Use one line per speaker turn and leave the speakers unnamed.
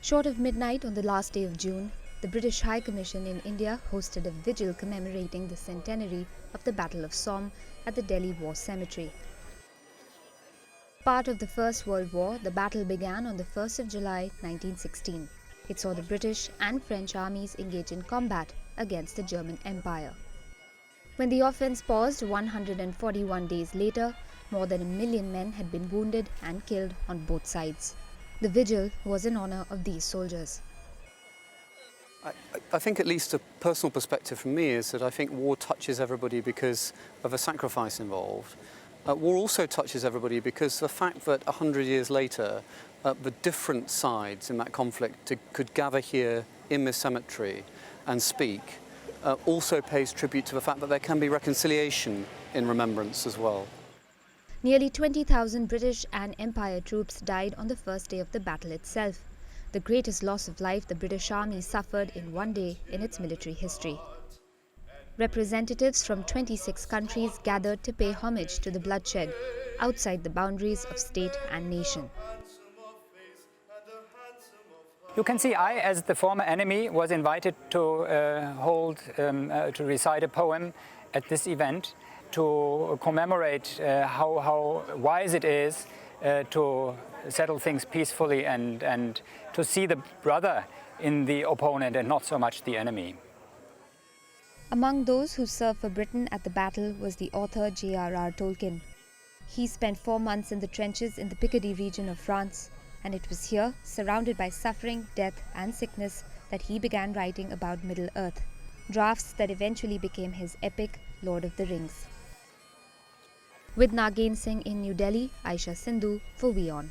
Short of midnight on the last day of June, the British High Commission in India hosted a vigil commemorating the centenary of the Battle of Somme at the Delhi War Cemetery. Part of the First World War, the battle began on the 1st of July 1916. It saw the British and French armies engage in combat against the German Empire. When the offense paused 141 days later, more than 1 million men had been wounded and killed on both sides. The vigil was in honor of these soldiers.
I think at least a personal perspective from me is that I think war touches everybody because of a sacrifice involved. War also touches everybody because the fact that 100 years later, the different sides in that conflict could gather here in this cemetery and speak also pays tribute to the fact that there can be reconciliation in remembrance as well.
Nearly 20,000 British and Empire troops died on the first day of the battle itself, the greatest loss of life the British Army suffered in one day in its military history. Representatives from 26 countries gathered to pay homage to the bloodshed outside the boundaries of state and nation.
You can see I, as the former enemy, was invited to to recite a poem at this event to commemorate how wise it is to settle things peacefully and to see the brother in the opponent and not so much the enemy.
Among those who served for Britain at the battle was the author JRR Tolkien. He spent 4 months in the trenches in the Picardy region of France, and it was here, surrounded by suffering, death and sickness, that he began writing about Middle-earth, drafts that eventually became his epic Lord of the Rings. With Nagin Singh in New Delhi, Aisha Sindhu for WION.